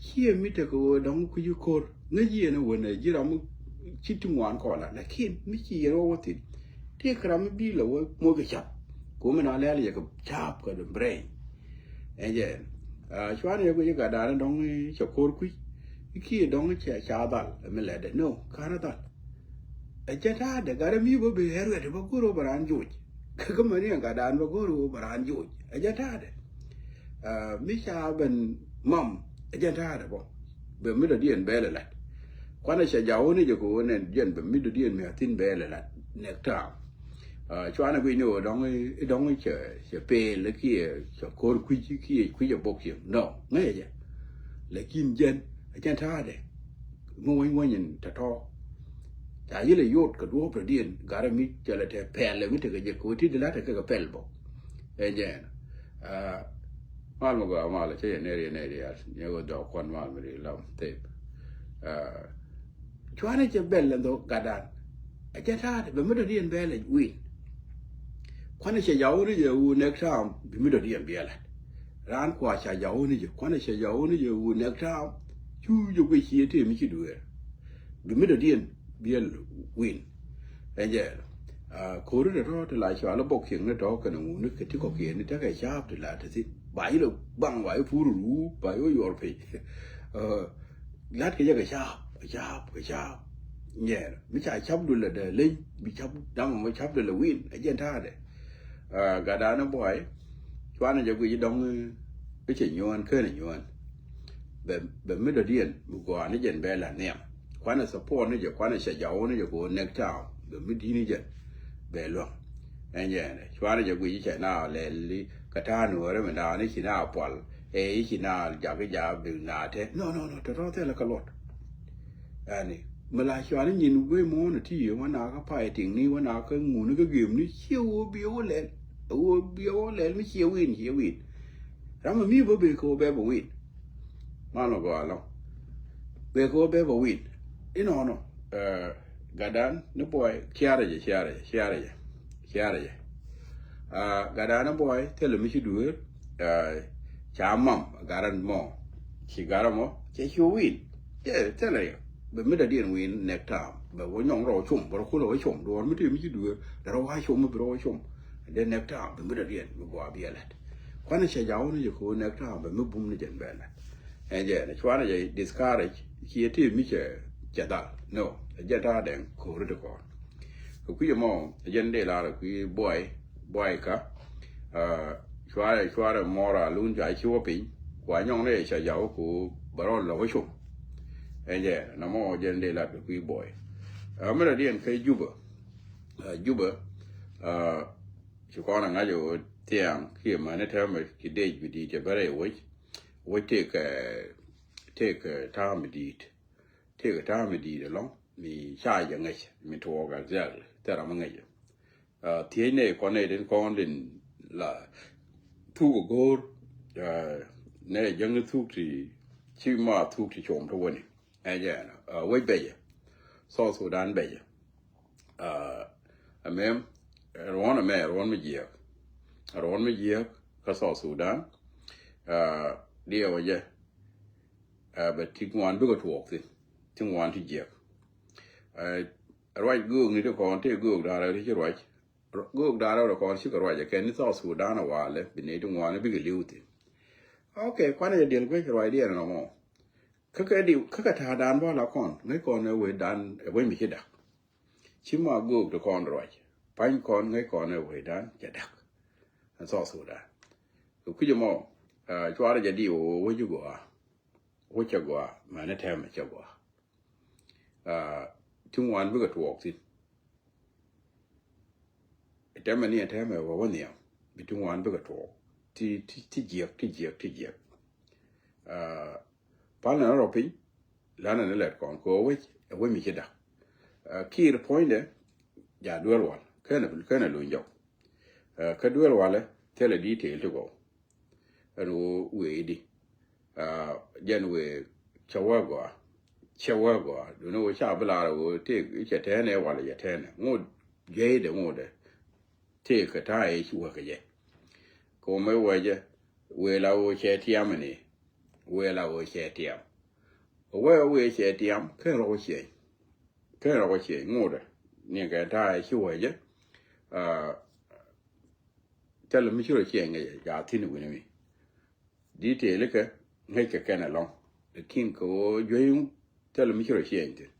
here mi te ko dong ku yu kor na ye na wona jira mu chitu ngwan ko la lakin mi chi ro wotin te kram bi lo mo ga chap ko me na le ko chap ka do brain je chwa ne ko ga da dong cho kor ku ki dong che cha dal me le de no kana dal je ta de ga mi bo be heru de bo ko ro baran ju ka ma ni ga dan bo ko ro baran ju je ta de mi cha ben mom je ta de bo be mi do dien be le la quan hệ giàu này giờ cô nên dân về mỹ điên mà tin bé là nẹt trào cho anh bây giờ đóng cái chợ pe là kia chợ cô quý giờ bốc hiện no nghe vậy là kim dân trên thà đấy mua nhìn thật to chả như là yết cái đũa phải điên gà ra mỹ chợ là thế pe là mỹ cái giờ cô thì là cái pe bộ vậy mal mà gọi mal là chơi này nhớ cái đó quan mal mà đi làm thế cho anh cho bella do gadan a jata be mi do dien bella win kwana che yawo ni je u next time be mi do dien bella ran kwa cha yawo ni je kwana che yawo ni je u next time chu ju ke chi te mi chi du be mi do dien bella win je ko ru do to la cha la bok khieng na do ka nu ni ke ti ko ke ni ta ka cha de la ta si bai lo bang bai fu ru bai yo yor pe lat ke ja cái sao nhẹ mới chạy chấp được là để linh bị chấp đang mới chấp được là win ở trên tha đấy gà đá nó bỏi cho anh giờ quý đông cái chuyện nhuận khơi này nhuận về mới đầu tiên một quả nó dần về là nẹm quán là support nó giờ quán là sẽ giàu nó giờ của nẹt chào về mới đi nó dần về luôn anh nhẹ này cho anh giờ quý chạy nào là cái tha nữa đó mà nào nó chỉ nào bỏ ấy chỉ nào giờ cái giờ bị nà thế no đó thế là cái lót anh mà lại cho anh nhìn với món là thì mà nào có phải tiếng ní mà nào có ngủ nó cái game ní siêu biếu lên mới siêu win đó mà mi bữa bê cô bé bảo win mà nó gọi là bê cô bé bảo win ít nó gadan nó boy chia rồi gadan nó boy thế là mới chỉ đuổi chả mắm gadan mò chỉ gadan mò chỉ siêu win thế là be mi da dien win next time be wo nyong ro chum bro ko ro chum do mi te mi ji du da ro ha chum bro chum de next time be mi da dien mi go abi alat kwana che jaw ni ko next time be mi bum ni jen be la je ne chwana je discourage ki te mi che da no je da den ko ro de ko ku mo jen de la ku boy ka chwa mora lun ja chi wo pi kwa nyong ne che jaw ku bro lo chum je na mo jen de la ku boy amara dien kai juba chỉ có là ngay chỗ tiền khi mà nó theo mà cái đây bị đi cho bà đây với take time đi đó lắm vì sai giờ ngay mình thua cả giờ thế là mấy ngày thế này con đến là thu của cô này dân thu thì chứ mà thu thì trộm thôi này anh giờ với bây giờ so Sudan bây giờ em Rwanda me jiyak ka South Sudan dia waje but tingwan bi ko tuok tin tingwan ti jiyak right go ni to kon te go da ra ti right go da ra ko si ko right ke ni South Sudan wa le bi ni tingwan bi ke liuti okay kwana je del ko right dia no mo ka ta dan ba la kon ngai kon ne we dan we mi ke da chi ma go to kon right bánh con ngay con này vậy đó chả đặc so số đó cứ cho mò cho ra jadi với chú gua mà nó theo mà cho gua chúng quan với cái thuộc gì thế mà này theo mà vào vấn đề bị chúng quan với cái thuộc thì giặc bán nó rồi pin là nó lại còn có với mình chỉ đặc key point đấy giả đuôi luôn cái này luôn dọc cái đuôi vào đấy theo là detail cho cậu rồi về đi dân về chào qua rồi nó chào bữa rồi thì cái thế này vào là cái thế này ngồi ghế để ngồi đấy thì cái thái chùa cái gì cô mới về chứ về là về chơi thiam này la wo che tiam we che tiam ke ro che ngode ni ga ta shi we je tell me sure che nge ya tin wi ni detail ke nge ke kana long the king ko joyun tell me sure che nge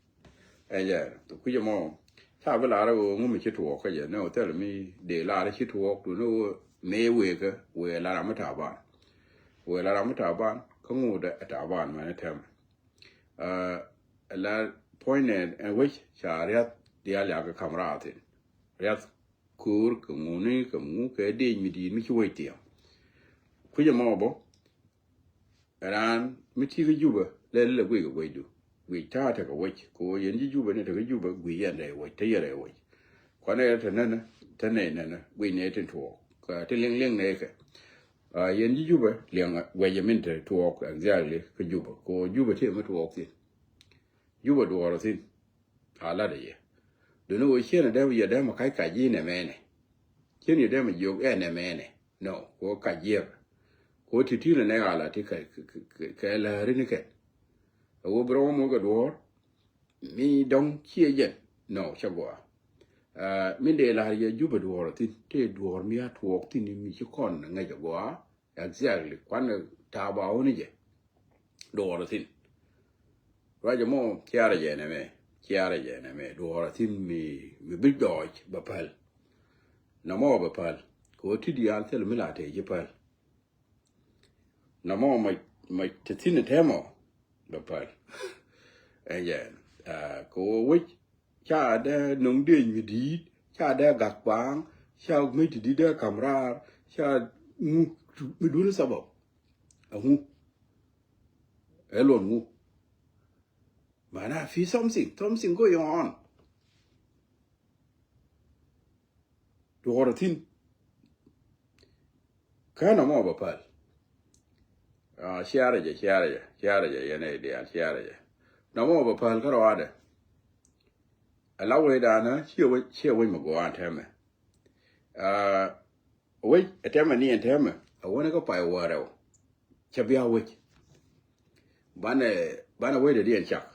ya to ku je mo ta ba la ro ngum chi tuo ka je no tell me de la chi tuo tu no me we ke we la ma ta ba we la ma ta ba ko ngode ta ba ma ne tem la pointed and which chariat dia la ka kamratin riat kur ko muni ko mu ke de mi di mi chwe ti ku je mo bo ran mi ti ga juba le gwe ga gwe du gwe ta ta ga we ko yen ji juba ne ta ga juba gwe ya ne we te ya re we ko ne ta ne gwe ne tin to ka te leng ne ke yen ji juba leng we ya min te to exactly ko juba te ma to ti juba do ro tin ala de ye do no we chen da ya da ma kai ka ji ne me ne chen ye da ma yo ne me ne no ko ka je ko ti le ne ala ti ka la ri ni ke wo bro mo ga do mi dong chi ye no cha go mi de la ye juba do ro tin te do mi a to ti ni mi chi kon nga ja go exactly kwan ta ba o ni je do ro tin wa je mo chiara je ne me do ora tin mi big dog ba pal na mo ba pal ko ti di al tel mi la te je pal na mo mai te tin te mo ba pal ko wi cha da nung de mi di cha da gak bang cha mi ti di da kamra cha mi du sa ba hu elon mu mana fi something going on do ora tin kana mo ba pal shiara je yene de shiara je na mo ba pal ka ro ada alawe da na che we mo go an teme we atema ni atema a wona ko pai waro che bia we bana we de dien chak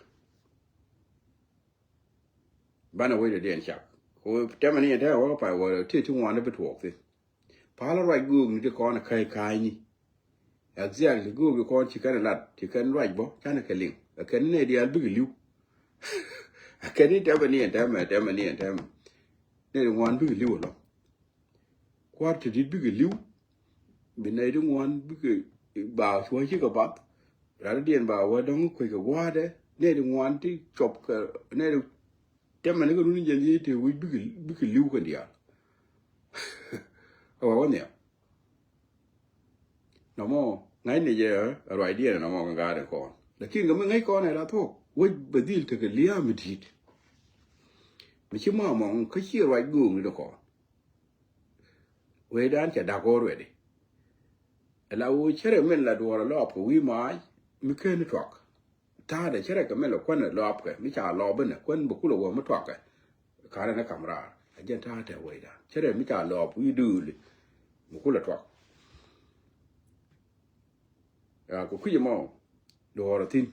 bana we de dien chak ko tema ni atema ko pai waro ti tu wan de betok ti pa la right gu ni ko na kai ni exactly gu ko chi kan lat chi kan right bo kan ka ling ka ne dia bi liu ka ni tema ni ne wan bi liu lo kwar ti bi liu bi ne de wan bi ba so chi ka bat ra dien ba wa dong ko ka wa de ne de wan ti chop ka ne de tema ni ko ni je ni te wi bi liu ka dia wa ne no mo ngai ne je ro idea no mo ga de ko lakin ga ngai ko ne la to wo badil te ke lia mi dit mi chi ma mo ka chi ro gu ni do ko we dan cha da ko re de la wo chere men la do lo po wi mai mi ke ni twak ta de chere ka men lo ko ne lo ap ke mi cha lo ben ko bu ku lo wo ma twak ka re na kamera a jen ta te we da chere mi cha lo pu du li bu ku lo twak ko ku mo do ro tin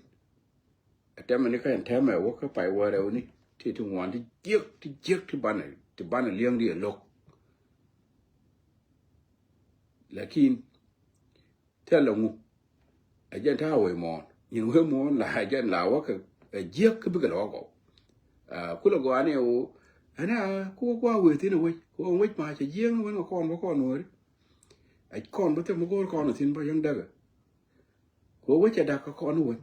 atema ni ka atema wo ka pai wa re ni ti tu wan ti jek ti ban liang di lok lakin tell mu a jen ta we mo yin we mo la jen la wa ka jek ka bi ga lo ko ku lo go ani o ana ku kwa we ti no we ko we ma che jeng we ko no ai kon bo te mo go kon tin ba yang daga ko we che da ka kon we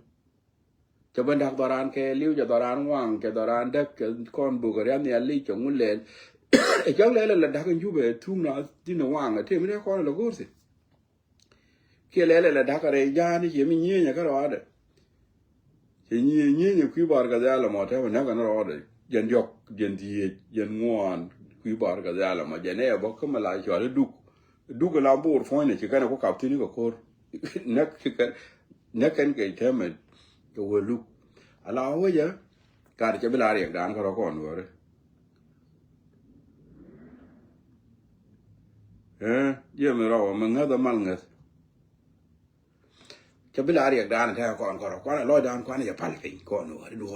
cho bên đặc đoàn ke liu cho đoàn hoàng cho đoàn đất con bù cái em này li chồng muốn lên chắc lẽ là đặc cái chú về thu nó đi nó hoàng thì mới con là gốt gì kia lẽ là đặc cái ra đi chỉ mình nhớ nhà cái đó đấy chỉ nhớ nhiều quý bảo cái ra là mà theo mình nói cái nó đấy dân dọc dân thì dân ngoan quý bảo cái ra là mà dân này bảo không mà lại cho nó đúc cái làm bột phơi này chỉ cái nào có cặp thì nó có cột nấc cái thế mà cái vừa lúc alo với giờ cả cho biết là điện đàn có còn nữa đấy giờ mình rồi mình nghe tao mang nghe จะเวลาเรียกดานแท้ก่อนก่อนก่อนร้อยดานก่อนจะพันไปก่อนหนูดู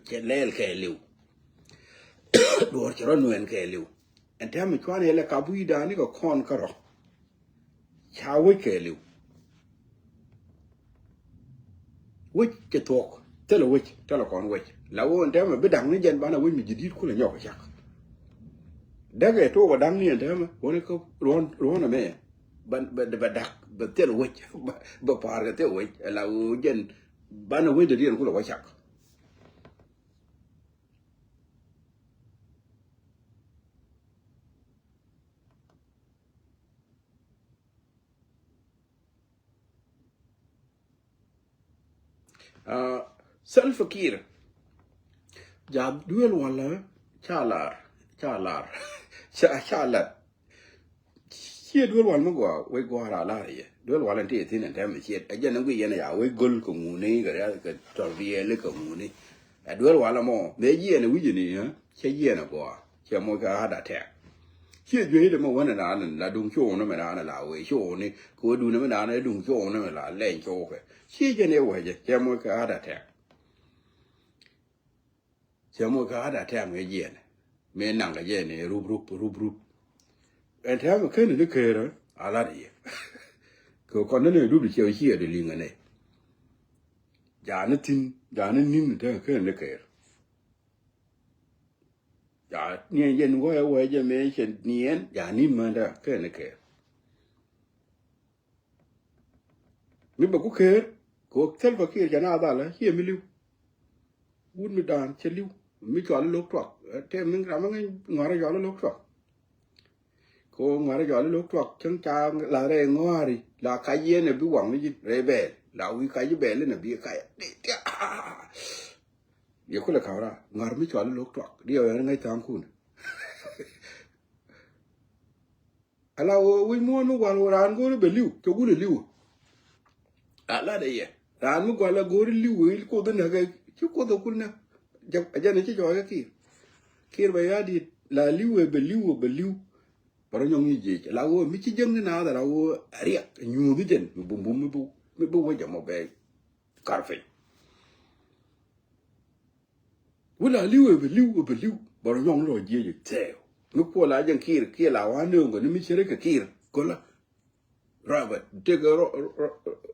จะเล่แค่เร็วดูจะร้อนหน่วยแค่เร็วอันแท้ไม่ก่อนเนี่ยแหละกับวิดานี่ก็คอนก็รอชาววิแค่เร็ววิจะถูกเท่าวิเท่าก่อนวิแล้วอันแท้มันไปดังนี่ยันบ้านวิมีจีดีคุณเลยยอกชักเด็กไอ้ตัวก็ดังนี่อันแท้มันวันนี้ก็ร้อนนะแม่บันดักบันเท่าวิบันพาร์กันเท่าวิแล้วยันบ้านวิเดียนคุณเลยชักself care jab duel wala chalar chalar chia duel wal mo gwa we gwa ra la ye duel wala ti tin en tam chia ajen ngi yen ya we gol ko nguni ga ya ka to vie le ko nguni duel wala mo me ye ne wi ni ha che ye na gwa che mo ga da te chia jwe de mo wana na la dung chou na me na la we chou ni ko du na me na dung chou na me la len chou ke chia je ne we je che mo ga da te che mo ga da te me ye ne me nang ga ye ne rup en te ma ken ne ke ra ala de ko kon ne du bi che chia de ling ne ja ne tin ja ne nin de ke ne ke ja nien yen we je me chen nien ja nin ma da ke ne ke mi ba ku ke ko tel ba ke ja na da la hi mi liu un mi dan che liu mi cho lo twak te mi ra ma ngora jo lo twak ko ngora jo lo twak chang cha la re ngori la ka ye ne bi wang ni re be la wi ka ji be le ne bi ka ye ko la ka ra ngar mi cho lo twak dio ya ngai tam kun ala wi mo no wa ran go be liu to gu le liu ala de ye ran mu go la go liu ko de na ga ki ko do kun na ja ne ci jo ga ki ba ya di la liu be liu bara nyong ni je la wo mi ci jeng na da la wo riya nyu bi den mi bu wo jamo be karfe wala liu be liu bara nyong lo je te mi ko la jeng ki la wa ne ngo ni mi chere ka ko la Robert de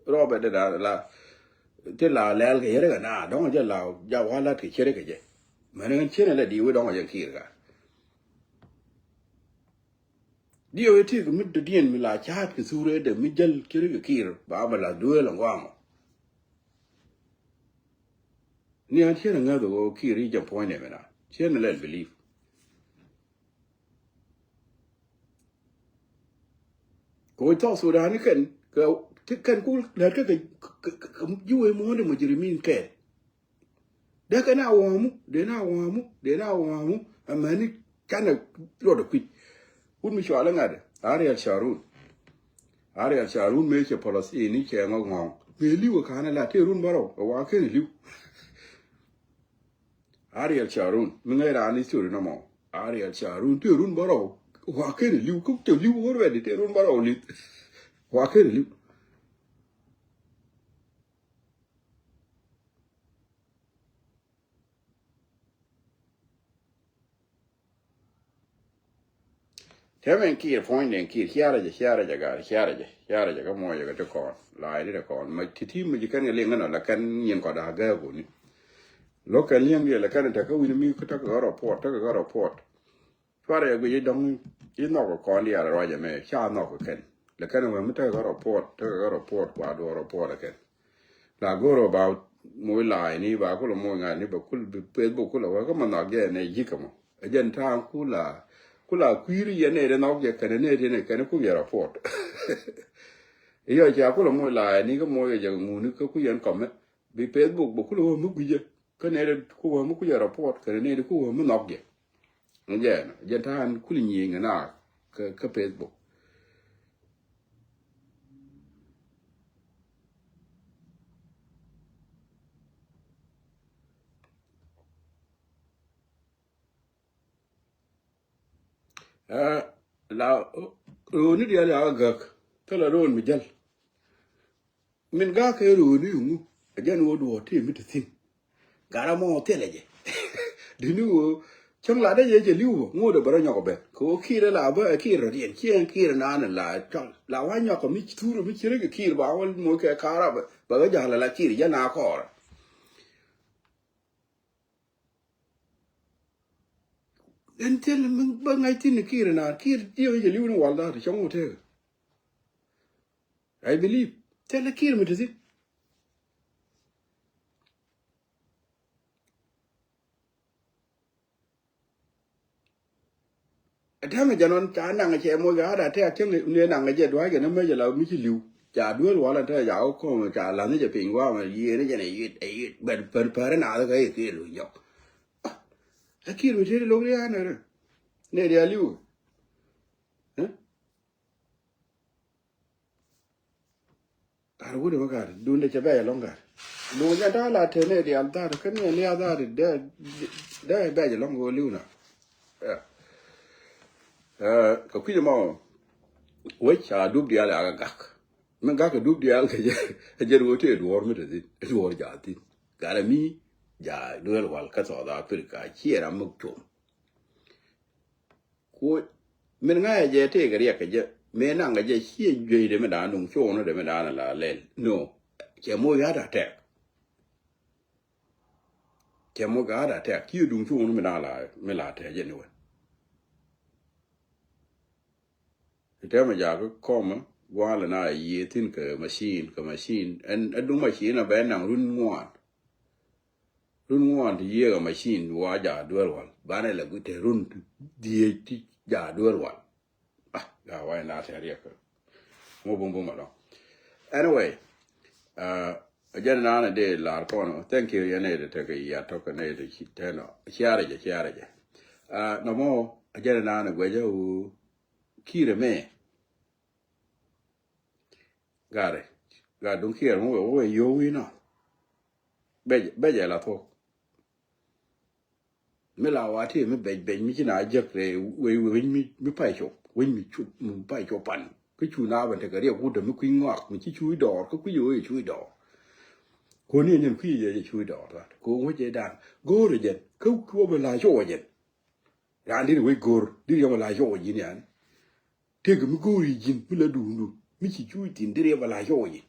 Robert de la te la lel ke yere ga na dong je la ja wa la ke chere ke je ma ne chere la di wo dong je ga dio eti ko mit dien mi la chat ke sure de mi jel kiri ke kir ba la duel ngwamo ni an chere nga do kiri je point ne na chere le believe ko to so da ni kan ku la ke juwe mo de mo jiri min ke da kana wa mu amani kana lo do kwit un mi shwala ngade Ariel Sharon me che policy ni che ngong me liwo kana la te run baro wa ke liw Ariel Sharon mi ngai ra ni suru no mo Ariel Sharon te run baro wa ke liw ku te liw wor we te run baro ni wa ke liw Hemen kir point en kir hiara ga mo ya ga to kon la ide kon ma titi mi kan le ngana la kan yen ko da ga go ni lo kan yen ye la kan ta ka wi mi ko ta ga report fare ya go dong yi no ko kon ya ro ja me sha no ko ken la kan ma ta ga report wa do report ken la go ro ba mo la ni ba ko lo mo nga ni ba kul Facebook ko la wa ko ma na ge ne yi ka mo ajen ta kula kwiri ya ne na oge kane ne kane ku ya report iyo ja kula mo la ni ko mo ya mu ni ko ku yan comment bi Facebook bo kula mo guje kane ku mo ku ya report kane ne ku mo na oge nje je tan kuli nyi na ka Facebook la ro ni dia la gak kala ron mi jal min ga ke ru ni ngu ajan wo do ti mi tin gara mo te le je dinu wo chang la de ye je liu ngo de bara nyoko be ko ki de la ba ki ro rien ki na na la chang la wa nyoko mi tu ro mi chire ke ki ba wal mo ke kara ba ga ja la ki ya na ko entel min ba ngai tin ki na ki ye je liu no wal da chang wo te I believe tell a ki mi tin Adama janon cha nang che mo ga da te chen ne nang je do ga na me je la mi chi liu cha duel wala te ya ko cha la ni je pin wa ma ye ne je ne yi per na da ga ki lu yo a ki ru je lo ya na ne dia liu ar wu de ma ga du ne che ba ya long ga lu ya da la te ne dia da ka ne ya da de ba je long go liu na ka kwi mo we cha du dia la ga men ga ka du dia ga je ru te du or mi te du or ja ti ga la mi ja du el wal ka so da Africa chi era mu chum ko men nga je te ga ya ka je me na ga je chi je de me da nu chu no de me da la le no che mo ya da te che mo ga da te ki du chu no me da la me la te je ni we te ma ja ko koma wala na yi tin ka machine en du machine ba na run ngwan ti ye ga machine wa ja duel wal ba ne la gute run die ti ja duel wal ga wa na ta riya ka mo bum bum ma anyway again na de la ko no thank you ya ne de te ga ya to ka ne de chi te no chiare je no mo again na gwe je u kire me gare ga dun kire mo we yo wi no be je la to me la wa ti me be mi na je re we mi pai cho we mi chu mu pai cho pan cái chu na ban te ga ria ku de mi ku ngak mi chi chu do ko ku yo chu do ko ni ni ku ye chu do ta ko ngo je dan go re je ko be la cho je ya ni we go di yo la cho ji ni an te ga mi go ri jin mi la du nu mi chi chu tin de re ba la cho ji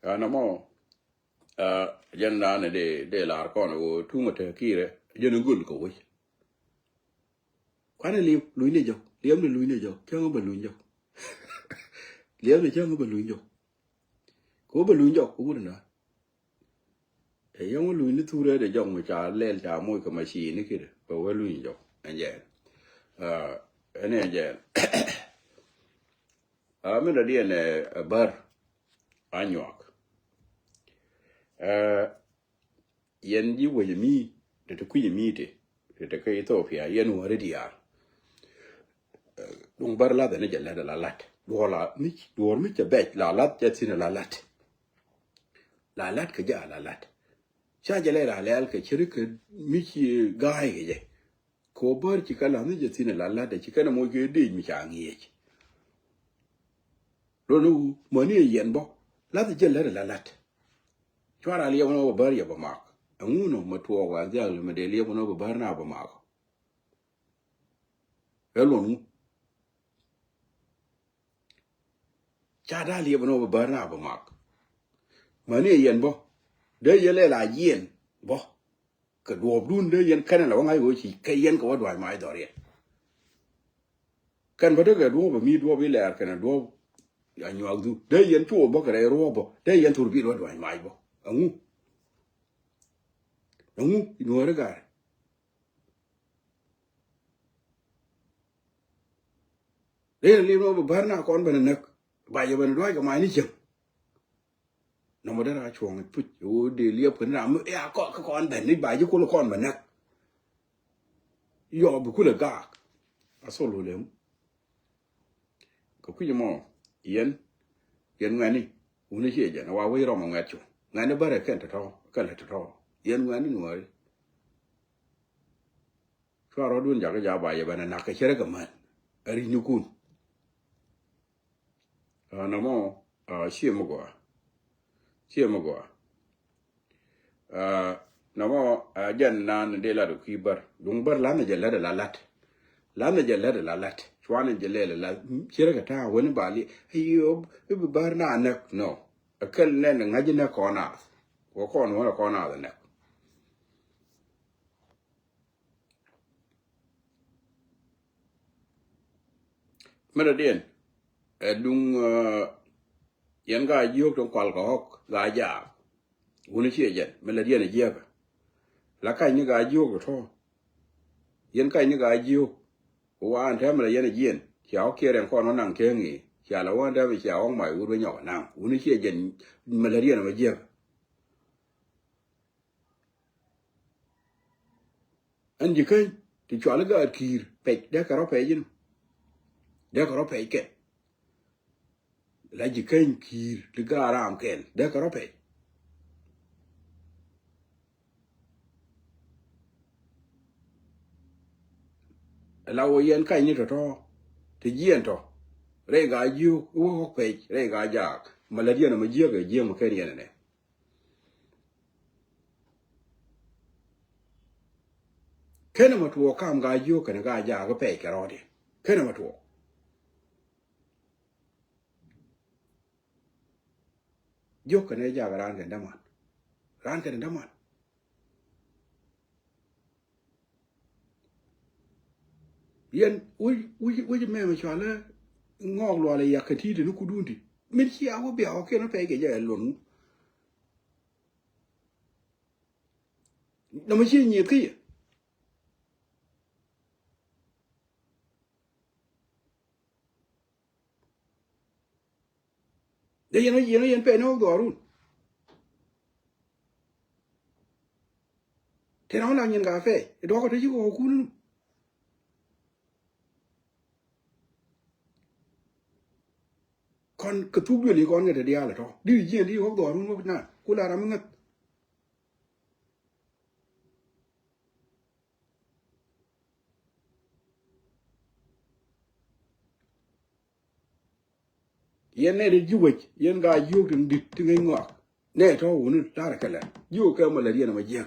na mo jen na ne de la ko no tu mo te ki re je no gul ko we kwa ne li lu ni jo liam ni lu ni jo chang ba lu jo liam ni chang ba lu jo ko ba lu jo ko bu na e yong lu ni tu re de jong ma cha le cha mo ko ma chi ni ki de ba we lu jo an je ene je me da die ne bar anywak yen ji wo mi de te ku mi de ka Ethiopia yen wo re dia dong bar la de ne je la lat wala mi do mi te bet la lat je tin la lat ka ja la lat cha je le la al ka chiri ka mi ki gai ge je ko bar ki kala ne je tin la lat de ki kana mo ge de mi cha ngi ro nu mo ni yen bo la de je la lat chwa ra liya no bar ya ba mak anguno matuwa wa ja le me de liya no bar na ba mak elon cha da liya no bar na ba mak mani yen bo de ye le la yen bo ka do dun de yen kana la ngai go chi ka yen ko wa mai do re kan ba de ga do ba mi do bi le kana do ya nyu du de yen tu bo ka re ro bo de yen tur bi do mai bo angu no re ga le le no bar na kon ba na ba ye ban do ga mai ni chang no mo da chuong pu o de liep kan na mo ya ko ka kon ben ni ba ji ko lo kon ba na yo bu ku le ga aso lo le ko ku mo yen ngani u ne che ja na wa we ro mo ngat chu ngani ba re ken to ka le to yen ngani no re shwaro dun jaga jaba ya bana na ka shere kaman ari nyukun namo shi mugwa namo jan nan de la du kibar dung bar la na jalla da lalat chwana jalla la shere ka ta wani bali ayo bi bar na anak no akal ne ngaji na kona ko kon wala kona da ne mera dien dung yan ga yok trong kwal ko hok ga ja woni che jen mera dien je ba la kai ni ga yok to yan kai ni ga yok wa an ta mera yen jen xiao kia ren kon nang ke ngi xia la wan da bi xiao mai wu nhỏ nang woni che jen mera dien ma je an ji kai ti chwa ga kir pe da ka ro pe jin da ka ro pe ke la ji kai kir ti ga ram ken da ka ro pe la wo yen kai ni to ti jien to re ga ju wo pe re ga ja ma la dien ma je ga je ma ke ni ne kena ma tuo kam ga ju ka ga ja ga pe ka ro de kena ma tuo jo ka ne ja ga ran da man yen uji me ma chwala ngok lo le yakati de ku dundi min chi awo be o ke no pe ke ja lon na ma chi ni ki de yen pe no do run te no la nyen ga fe do ko te ji ko ku nu con cái thuốc gì con người ta đi à là thôi đi gì đi hốc đỏ luôn mà cô là làm ngất yên này đi du lịch yên gà du từng đi từng ngày ngọt nè thôi uống ra là cái này du cái mà là đi mà giết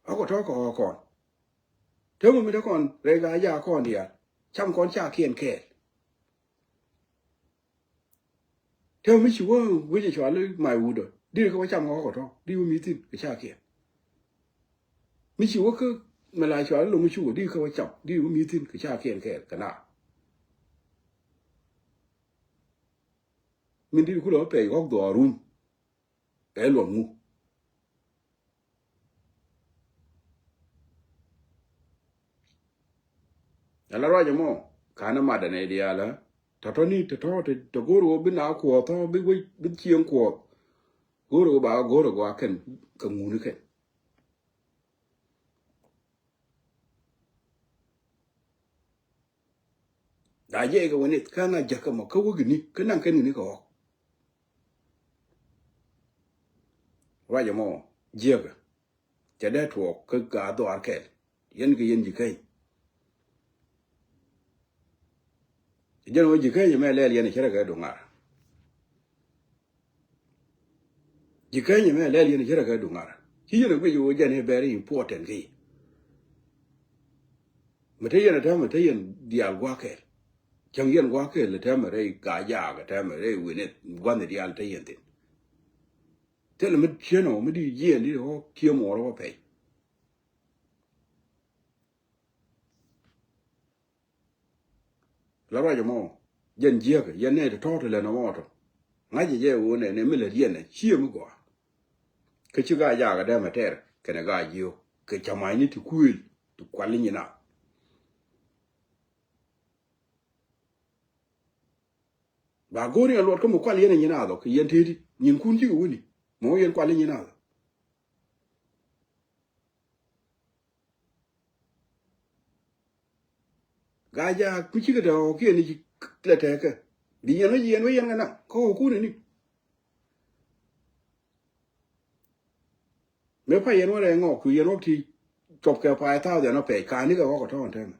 ở có thôi còn thế mà mình đã còn đây gà già con đi à chăm con cha kiên kẹt theo mấy chú với chị chó lấy mài u rồi đi có chăm nó có thôi đi với mỹ tin cái cha kia mấy chú cứ mà lại chó lồng mấy chú đi không chăm đi với mỹ tin cái cha kiên kẹt cái nào mình đi cứ đó phải góc đỏ run cái luồng ngu ala raja mo kana ma da ne dia la tatoni to goro bin na ko to bi chieng ko goro ba goro gwa ken ka ngu ni ken da je ga wani kana jaka ma ka wugi ni kana ken ni ko raja mo jega jada to ka ga do arkel yen ga yen ji kai jeno ji kai me le yen kira ga do ngara ji kai me le yen kira ga do ngara ki yen ga yo jene very important ki mate yen ta mate yen dial gwa ke chang yen gwa ke le ta mere ga ja ga ta mere wi ne gwan dial ta yen tin tele me cheno me di yen di ho ki mo ro pe la ra mo yen je ga yen ne to le no mo to nga je wo ne me le yen ne chi mo gwa ke chi ga ja ga da ma ter ke ne ga yo ke chama ni ti kuil tu kwali ni na ba gori a lot ko mo kwali yen ni na do ke yen ti nyin kun ji woni mo yen kwali ni na ga ja ku chi ga do ke ni le te ke di yen na ko ku ni me pa yen wa re ngo ku yen wa ti chop ke pa ta de no pe ka ni ga ko to ten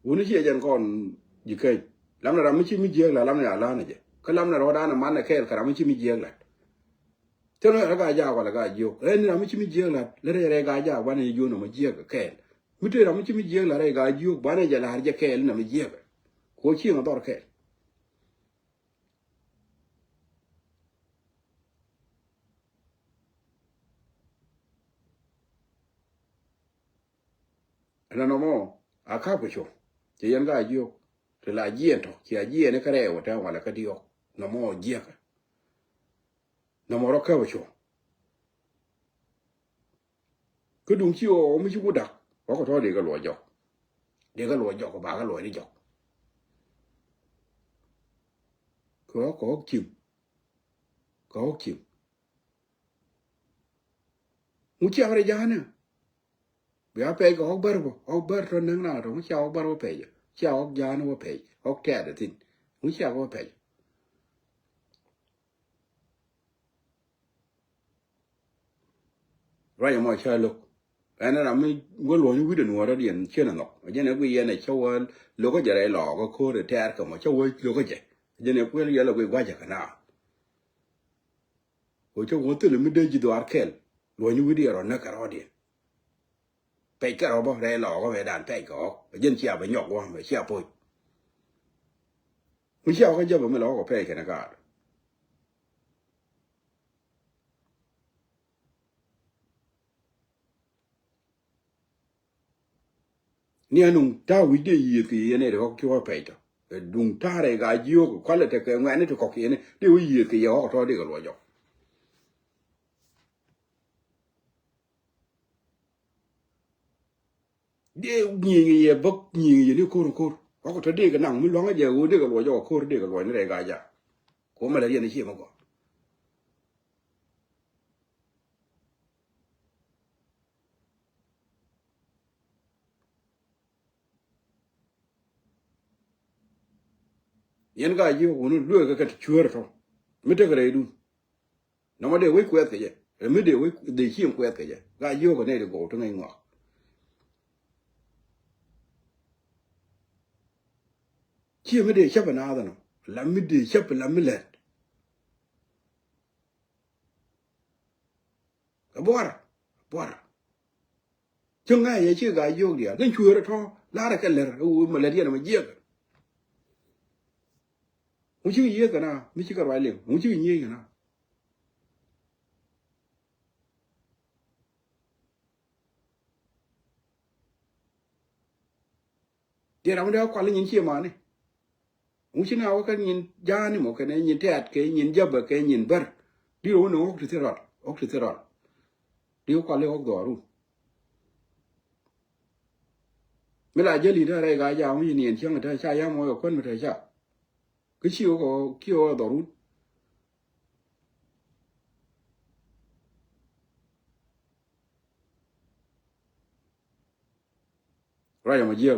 woni chi jen kon ji ke lam na ram chi mi je la lam na la na je ka lam na ro da na man na ke ka ram chi mi je la te no ra ga ja wa la ga jo e ni ram chi mi je la le re ga ja wa ni jo no ma je ka ke mi te ram chi mi je la re ga jo ba ne je la har je ke na mi je ko chi ma dor ke na no mo a ka ko cho je yen ga jo te la je to chi a je ne ka re wa ta wa la ka dio no mo je ka no mo ro ka wa cho cứ đúng chiều mới chú đặc có thôi để cái lúa dọc để cái lúa dọc của bà cái lúa đi dọc có chịu muốn chiang ra giá nè bây giờ phải có học bơ rồi nâng nào rồi muốn chiang học bơ vào phải chiang học giá nó vào phải học kẹt được tin muốn chiang vào phải rồi mà chơi lúc anh là mình có lúa như quyết định mua ra điện chưa là ngọc cho nên cái này châu lúa có giờ này lò có khô để theo cả mà châu lúa có giờ cho nên cái giờ là cái quá giờ cái nào rồi châu muốn từ lúc mình đi chỉ đồ ăn kẹt lúa như quyết định rồi nó cả rồi điện phải cái đó bao đây lò có phải đàn phải có dân chia phải nhọc quá phải chia bôi mình chia cái giờ mình lò có phải cái nào cả ni anung ta wi de yi ki ne de ko ki wa pe to dung ta re ga ji ko kwa le te ke ngwa ne to ko ki ne de wi yi ki yo to de ko lo jo de ni ye bok ni ye ni ko ko to de ga nang mi lo ga je wo de ko lo jo ko de ko lo ne re ga ja ko ma le ye ni chi ma ko yen ga ji ko no lo ga ka chuer to mi te ga re du no ma de we kwet ke je mi de we de chi kwet ke je ga ji ko ne de go to ngai ngwa chi mi de cha ba na da no la mi de cha ba la mi le bora chung ngay ye chi ga yo dia gan chu ra tho la ra ka le u ma le dia ma je mu chi ye ka na mi chi ka ra le mu chi ye ka na dia ra ma da kwa le nyin chi ma ni mu chi na wa ka nyin ja ni mo ka ne nyin te at ke nyin ja ba ke nyin bar di o no ok ti ra di o kwa le ok do ru me la je li da ra ga ja mu yin yin chang ta cha ya mo yo kon ma ta cha cái chiều có kêu đó luôn rồi mà giờ